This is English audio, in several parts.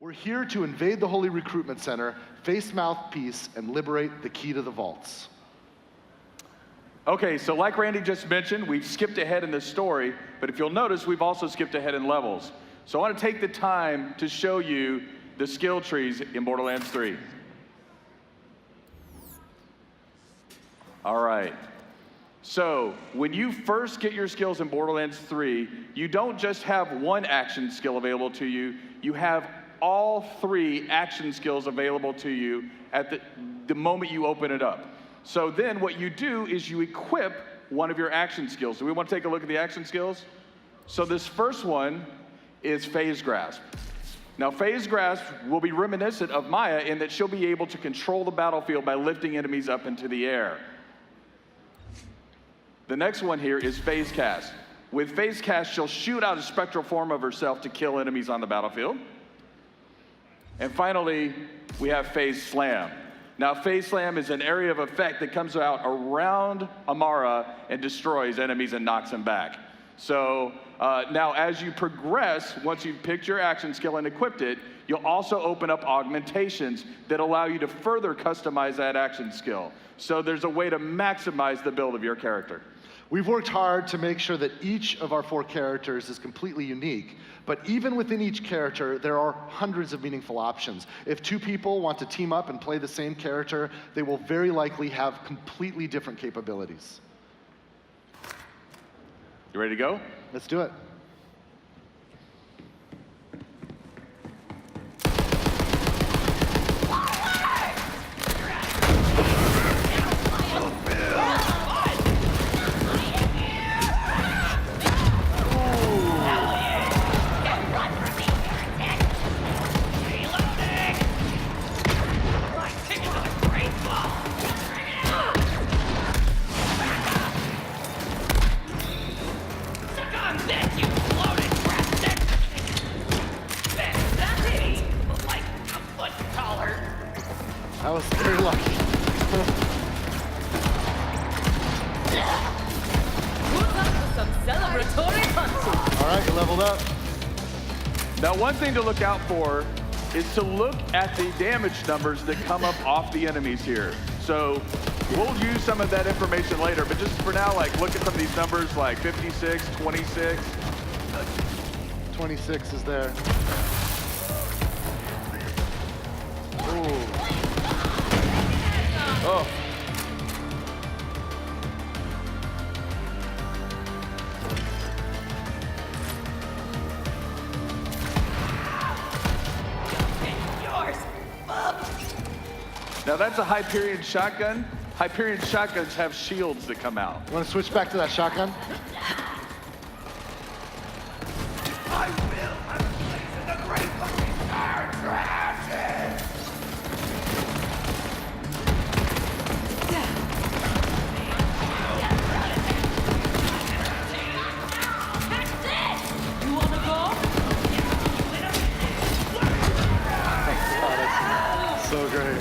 We're here to invade the Holy Recruitment Center, face Mouthpiece, and liberate the key to the vaults. Okay, so like Randy just mentioned, we've skipped ahead in this story, but if you'll notice, we've also skipped ahead in levels. So I want to take the time to show you the skill trees in Borderlands 3. All right. So when you first get your skills in Borderlands 3, you don't just have one action skill available to you, you have all 3 action skills available to you at the moment you open it up. So then what you do is you equip one of your action skills. Do we want to take a look at the action skills? So this first one is Phase Grasp. Now Phase Grasp will be reminiscent of Maya in that she'll be able to control the battlefield by lifting enemies up into the air. The next one here is Phase Cast. With Phase Cast, she'll shoot out a spectral form of herself to kill enemies on the battlefield. And finally, we have Phase Slam. Now, Phase Slam is an area of effect that comes out around Amara and destroys enemies and knocks them back. So now as you progress, once you've picked your action skill and equipped it, you'll also open up augmentations that allow you to further customize that action skill. So there's a way to maximize the build of your character. We've worked hard to make sure that each of our 4 characters is completely unique, but even within each character, there are hundreds of meaningful options. If 2 people want to team up and play the same character, they will very likely have completely different capabilities. You ready to go? Let's do it. That was very lucky. All right, you leveled up. Now, one thing to look out for is to look at the damage numbers that come up off the enemies here. So we'll use some of that information later, but just for now, like, look at some of these numbers like 56, 26. 26 is there. Ooh. Oh. Now that's a Hyperion shotgun. Hyperion shotguns have shields that come out. You want to switch back to that shotgun? I will have a place in the great fucking fire crashes! You wanna go? Oh, that's so great.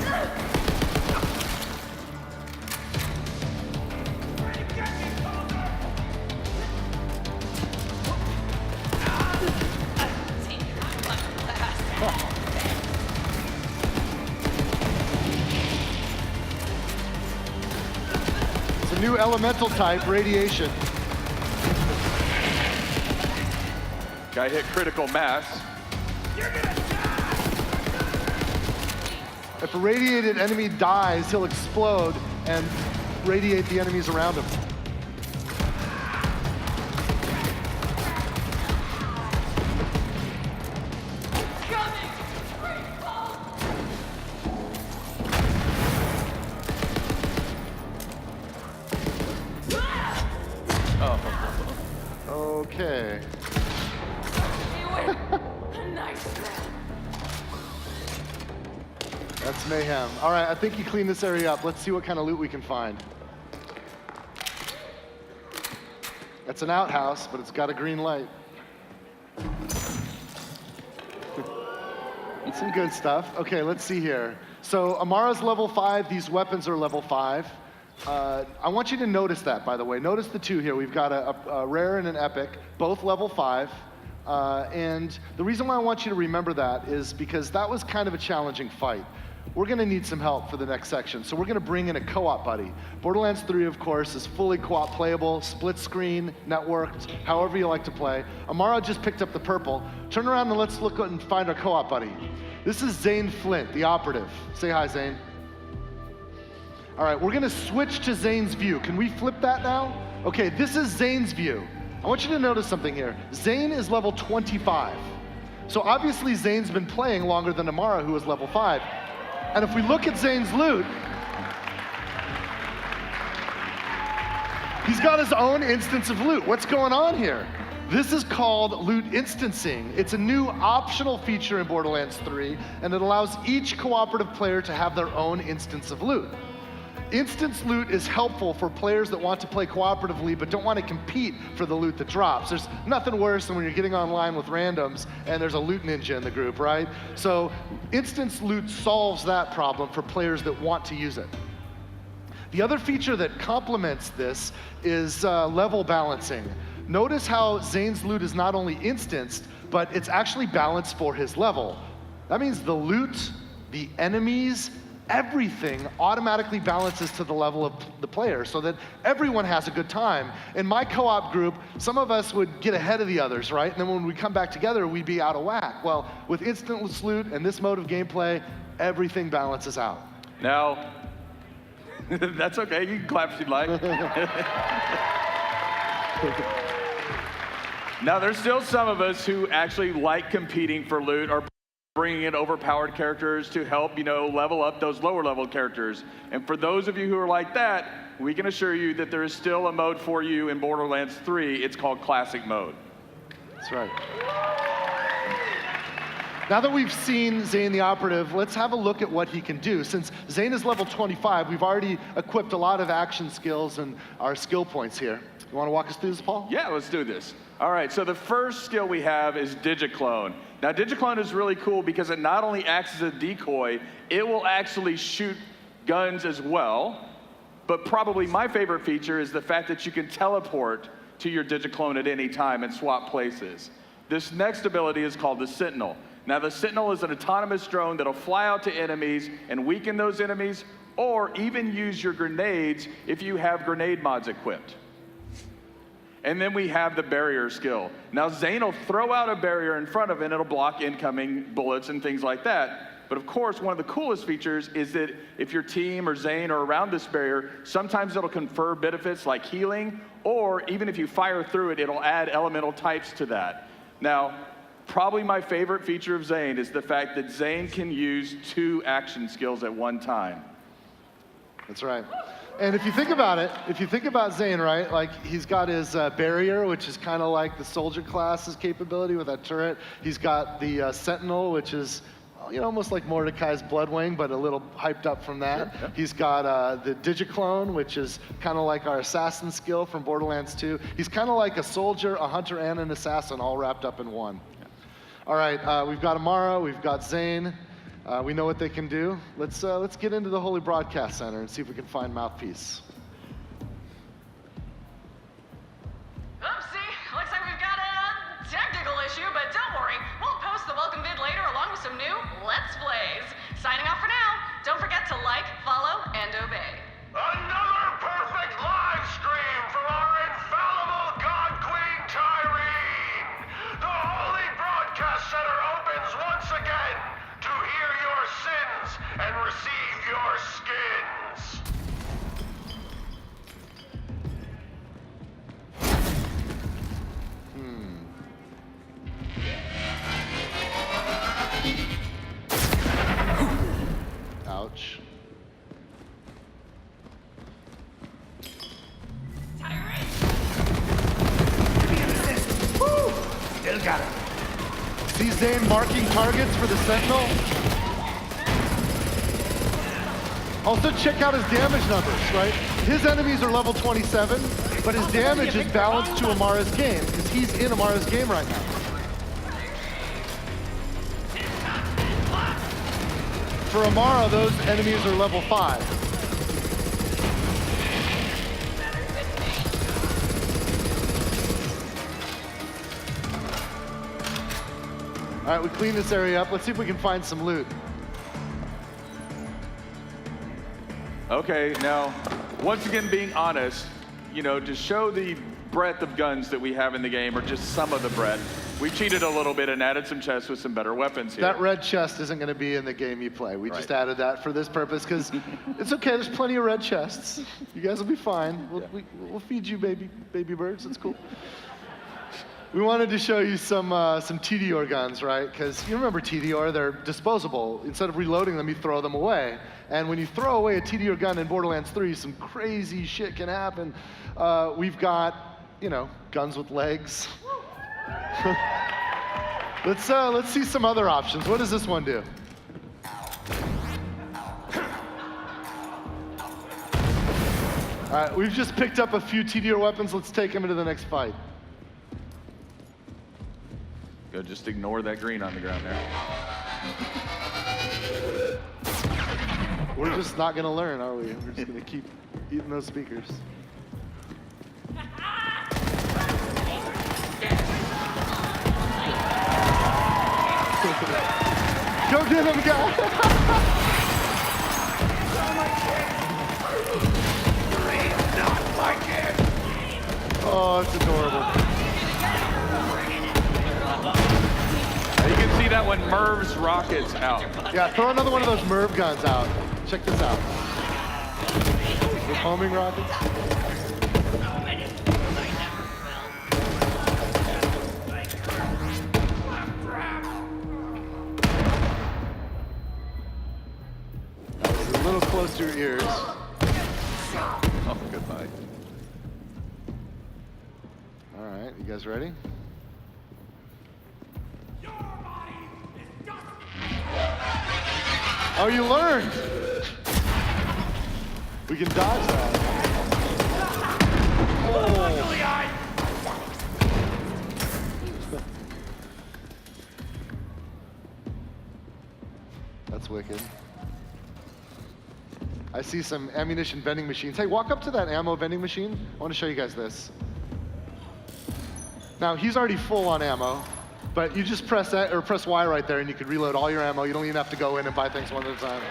It's a new elemental type, radiation. Guy hit critical mass. If a radiated enemy dies, he'll explode and radiate the enemies around him. Okay. That's mayhem. All right, I think you cleaned this area up. Let's see what kind of loot we can find. It's an outhouse, but it's got a green light. It's some good stuff. Okay, let's see here. So Amara's level 5, these weapons are level 5. I want you to notice that, by the way. Notice the 2 here. We've got a rare and an epic, both level 5. And the reason why I want you to remember that is because that was kind of a challenging fight. We're going to need some help for the next section, so we're going to bring in a co-op buddy. Borderlands 3, of course, is fully co-op playable, split screen, networked, however you like to play. Amara just picked up the purple. Turn around and let's look and find our co-op buddy. This is Zane Flint, the operative. Say hi, Zane. All right, we're going to switch to Zane's view. Can we flip that now? Okay, this is Zane's view. I want you to notice something here. Zane is level 25. So obviously Zane's been playing longer than Amara, who is level 5. And if we look at Zane's loot, he's got his own instance of loot. What's going on here? This is called loot instancing. It's a new optional feature in Borderlands 3, and it allows each cooperative player to have their own instance of loot. Instance loot is helpful for players that want to play cooperatively but don't want to compete for the loot that drops. There's nothing worse than when you're getting online with randoms and there's a loot ninja in the group, right? So instance loot solves that problem for players that want to use it. The other feature that complements this is level balancing. Notice how Zane's loot is not only instanced, but it's actually balanced for his level. That means the loot, the enemies, everything automatically balances to the level of the player so that everyone has a good time. In my co-op group, some of us would get ahead of the others, right? And then when we come back together, we'd be out of whack. Well, with instant loot and this mode of gameplay, everything balances out. Now, that's okay, you can clap if you'd like. Now, there's still some of us who actually like competing for loot or bringing in overpowered characters to help, level up those lower level characters. And for those of you who are like that, we can assure you that there is still a mode for you in Borderlands 3. It's called Classic Mode. That's right. Now that we've seen Zane the Operative, let's have a look at what he can do. Since Zane is level 25, we've already equipped a lot of action skills and our skill points here. You want to walk us through this, Paul? Yeah, let's do this. All right, so the first skill we have is Digiclone. Now, Digiclone is really cool because it not only acts as a decoy, it will actually shoot guns as well. But probably my favorite feature is the fact that you can teleport to your Digiclone at any time and swap places. This next ability is called the Sentinel. Now, the Sentinel is an autonomous drone that'll fly out to enemies and weaken those enemies, or even use your grenades if you have grenade mods equipped. And then we have the barrier skill. Now, Zane will throw out a barrier in front of it, and it'll block incoming bullets and things like that. But of course, one of the coolest features is that if your team or Zane are around this barrier, sometimes it'll confer benefits like healing, or even if you fire through it, it'll add elemental types to that. Now, probably my favorite feature of Zane is the fact that Zane can use 2 action skills at one time. That's right. And if you think about it, if you think about Zane, right, like he's got his barrier, which is kind of like the soldier class's capability with that turret. He's got the Sentinel, which is almost like Mordecai's Bloodwing, but a little hyped up from that. Sure, yeah. He's got the Digiclone, which is kind of like our assassin skill from Borderlands 2. He's kind of like a soldier, a hunter, and an assassin all wrapped up in one. Yeah. All right, we've got Amara, we've got Zane. We know what they can do. Let's get into the Holy Broadcast Center and see if we can find Mouthpiece. Oopsie, looks like we've got a technical issue, but don't worry. We'll post the welcome vid later along with some new Let's Plays. Signing off for now. Don't forget to like, follow, and obey. Another perfect live stream from our infallible God Queen Tyreen! The Holy Broadcast Center opens once again to hear your sins and receive your skins. Ouch. Woo! Still got it. See Zane marking targets for the Sentinel? Also check out his damage numbers, right? His enemies are level 27, but his damage is balanced to Amara's game, because he's in Amara's game right now. For Amara, those enemies are level 5. All right, we clean this area up. Let's see if we can find some loot. Okay, now, once again, being honest, you know, to show the breadth of guns that we have in the game, or just some of the breadth, we cheated a little bit and added some chests with some better weapons here. That red chest isn't going to be in the game you play. We just added that for this purpose because it's okay. There's plenty of red chests. You guys will be fine. We'll feed you baby birds. It's cool. We wanted to show you some TDR guns, right? Because you remember TDR, they're disposable. Instead of reloading them, you throw them away. And when you throw away a TDR gun in Borderlands 3, some crazy shit can happen. We've got, you know, guns with legs. Let's see some other options. What does this one do? All right, we've just picked up a few TDR weapons. Let's take them into the next fight. Go, just ignore that green on the ground there. We're just not gonna learn, are we? We're just gonna keep eating those speakers. Go get him, guy! Oh, it's adorable. You can see that one Merv's rockets out. Yeah, throw another one of those Merv guns out. Check this out. With homing rockets. That was a little close to your ears. Oh, goodbye. All right, you guys ready? Oh, you learned! We can dodge that. Oh. That's wicked. I see some ammunition vending machines. Hey, walk up to that ammo vending machine. I want to show you guys this. Now, he's already full on ammo. But you just press that or press Y right there, and you can reload all your ammo. You don't even have to go in and buy things one at a time.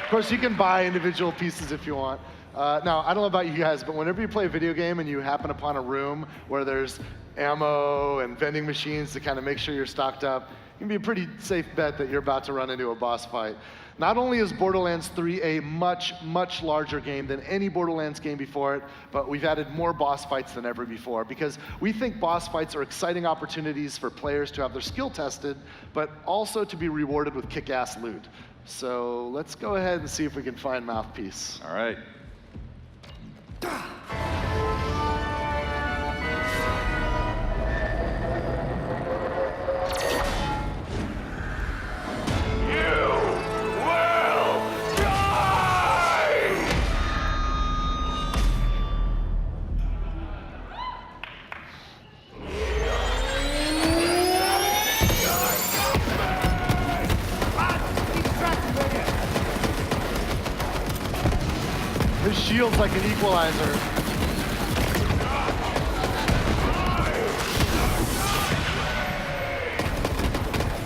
Of course, you can buy individual pieces if you want. Now, I don't know about you guys, but whenever you play a video game and you happen upon a room where there's ammo and vending machines to kind of make sure you're stocked up, it can be a pretty safe bet that you're about to run into a boss fight. Not only is Borderlands 3 a much, much larger game than any Borderlands game before it, but we've added more boss fights than ever before because we think boss fights are exciting opportunities for players to have their skill tested, but also to be rewarded with kick-ass loot. So let's go ahead and see if we can find Mouthpiece. All right. His shield's like an equalizer.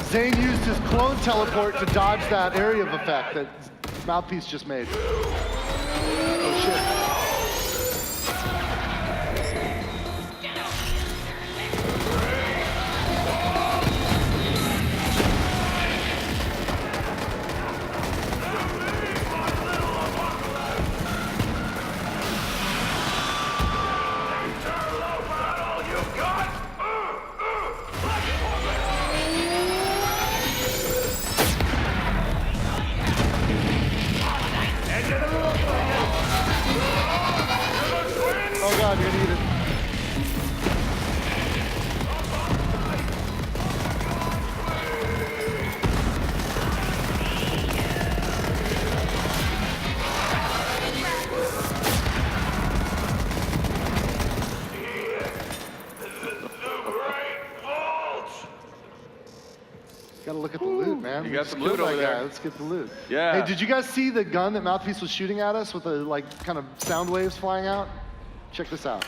Zane used his clone teleport to dodge that area of effect that Mouthpiece just made. Oh shit. Oh god, you're gonna eat it. Gotta look at the loot, man. You got Let's some kill loot that over guy. there. Let's get the loot. Yeah. Hey, did you guys see the gun that Mouthpiece was shooting at us with the like kind of sound waves flying out? Check this out.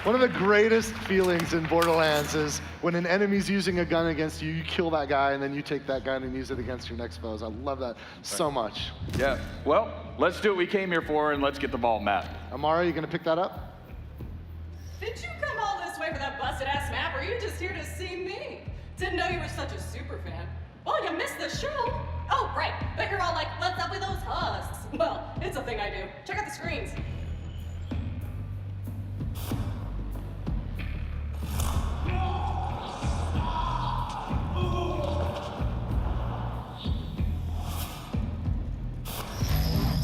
One of the greatest feelings in Borderlands is when an enemy's using a gun against you, you kill that guy, and then you take that gun and use it against your next foes. I love that so much. Yeah, well, let's do what we came here for, and let's get the vault map. Amara, you gonna pick that up? Did you come all this way for that busted-ass map, or are you just here to see me? Didn't know you were such a super fan. Well, you missed the show. Oh, right. But you're all like, what's up with those husks? Well, it's a thing I do. Check out the screens.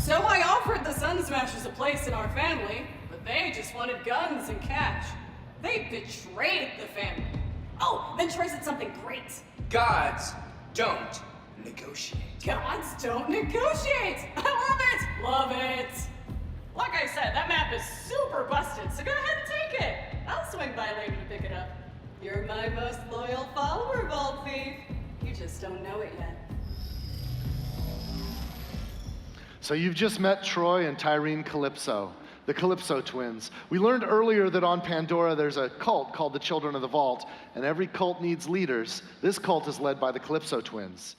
So I offered the Sun Smashers a place in our family, but they just wanted guns and cash. They betrayed the family. Oh, then Troy said something great. Gods don't negotiate. Gods don't negotiate! I love it! Love it! Like I said, that map is super busted, so go ahead and take it. I'll swing by later to pick it up. You're my most loyal follower, Vault Thief. You just don't know it yet. So you've just met Troy and Tyreen Calypso, the Calypso twins. We learned earlier that on Pandora there's a cult called the Children of the Vault, and every cult needs leaders. This cult is led by the Calypso twins.